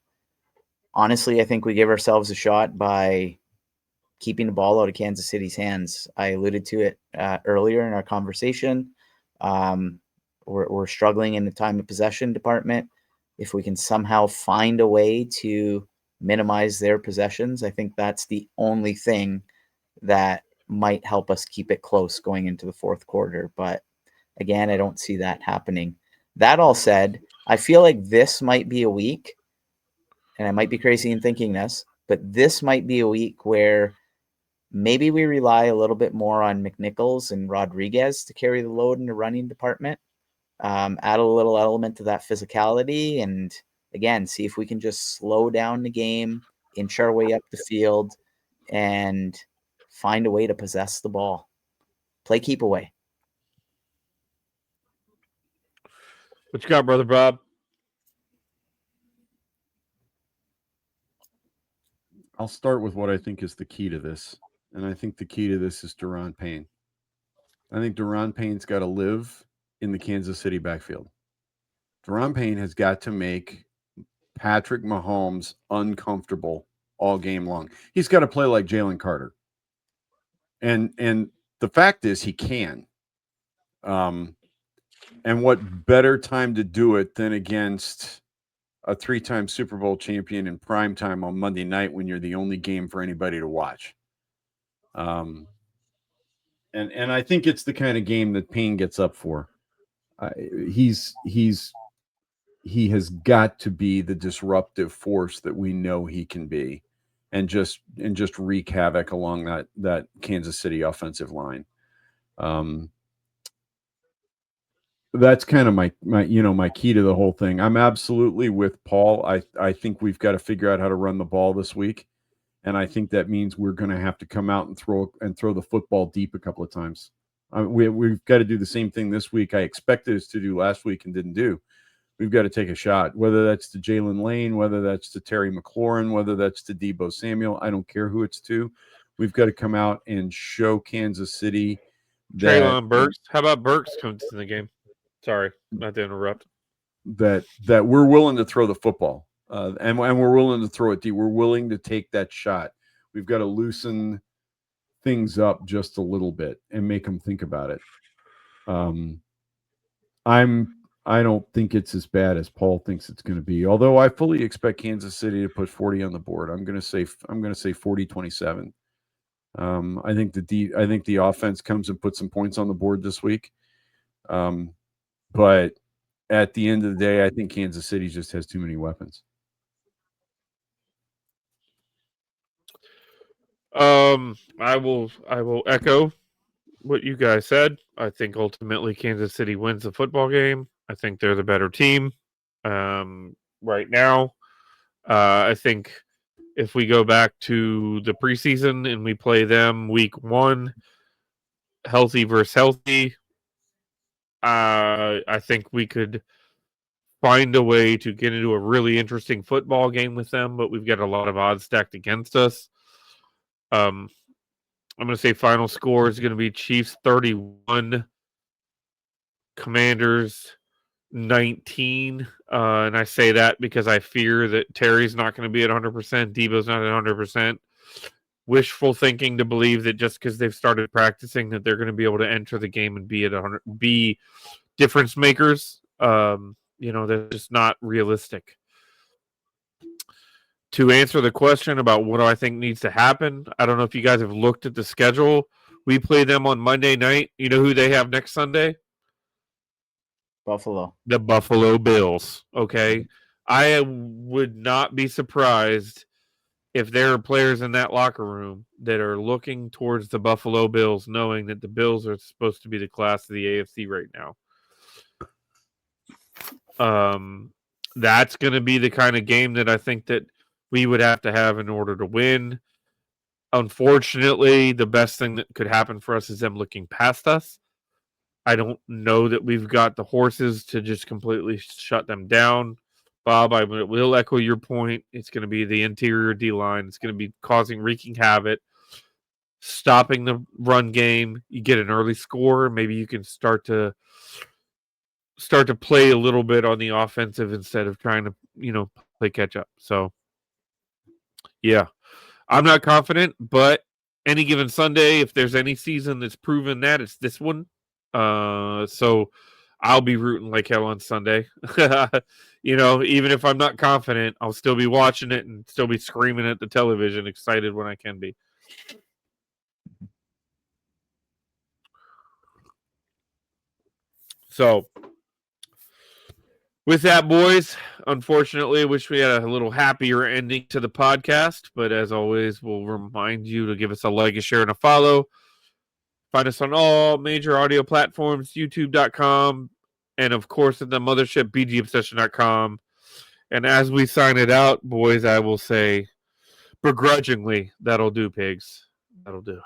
Honestly, I think we give ourselves a shot by keeping the ball out of Kansas City's hands. I alluded to it earlier in our conversation. We're struggling in the time of possession department. If we can somehow find a way to minimize their possessions, I think that's the only thing that might help us keep it close going into the fourth quarter. But again, I don't see that happening. That all said, I feel like this might be a week, and I might be crazy in thinking this, but this might be a week where maybe we rely a little bit more on McNichols and Rodriguez to carry the load in the running department. Add a little element to that physicality, and again, see if we can just slow down the game, inch our way up the field, and find a way to possess the ball. Play keep away. What you got, brother Bob? I'll start with what I think is the key to this. And I think the key to this is Daron Payne. I think Daron Payne's got to live in the Kansas City backfield. Daron Payne has got to make Patrick Mahomes uncomfortable all game long. He's got to play like Jalen Carter. And the fact is he can. And what better time to do it than against a 3-time Super Bowl champion in prime time on Monday night when you're the only game for anybody to watch. And I think it's the kind of game that Payne gets up for. He has got to be the disruptive force that we know he can be, and just wreak havoc along that Kansas City offensive line. That's kind of my key to the whole thing. I'm absolutely with Paul. I think we've got to figure out how to run the ball this week, and I think that means we're going to have to come out and throw the football deep a couple of times. We've got to do the same thing this week. I expected us to do last week and didn't do. We've got to take a shot, whether that's to Jalen Lane, whether that's to Terry McLaurin, whether that's to Deebo Samuel. I don't care who it's to. We've got to come out and show Kansas City that Treylon Burks. How about Burks comes in the game? Sorry, not to interrupt. that we're willing to throw the football, and we're willing to throw it deep. We're willing to take that shot. We've got to loosen things up just a little bit and make them think about it. I don't think it's as bad as Paul thinks it's going to be. Although I fully expect Kansas City to put 40 on the board. I'm going to say 40-27. I think the offense comes and puts some points on the board this week. But at the end of the day, I think Kansas City just has too many weapons. I will echo what you guys said. I think ultimately Kansas City wins the football game. I think they're the better team right now. I think if we go back to the preseason and we play them week 1, healthy versus healthy, I think we could find a way to get into a really interesting football game with them, but we've got a lot of odds stacked against us. I'm going to say final score is going to be Chiefs 31, Commanders 19. And I say that because I fear that Terry's not going to be at 100%. Deebo's not at 100%. Wishful thinking to believe that just because they've started practicing that they're going to be able to enter the game and be at 100, be difference makers. That's just not realistic. To answer the question about what do I think needs to happen, I don't know if you guys have looked at the schedule. We play them on Monday night. You know who they have next Sunday? Buffalo. The Buffalo Bills. Okay. I would not be surprised if there are players in that locker room that are looking towards the Buffalo Bills, knowing that the Bills are supposed to be the class of the AFC right now. That's going to be the kind of game that I think that we would have to have in order to win. Unfortunately, the best thing that could happen for us is them looking past us. I don't know that we've got the horses to just completely shut them down. Bob, I will echo your point. It's going to be the interior D-line. It's going to be wreaking havoc, stopping the run game. You get an early score. Maybe you can start to play a little bit on the offensive instead of trying to, play catch up. So, yeah, I'm not confident, but any given Sunday. If there's any season that's proven that, it's this one. So I'll be rooting like hell on Sunday. Even if I'm not confident, I'll still be watching it and still be screaming at the television, excited when I can be. So, with that, boys, unfortunately, I wish we had a little happier ending to the podcast. But as always, we'll remind you to give us a like, a share, and a follow. Find us on all major audio platforms, youtube.com, and of course at the mothership, bgobsession.com. And as we sign it out, boys, I will say, begrudgingly, that'll do, pigs. That'll do.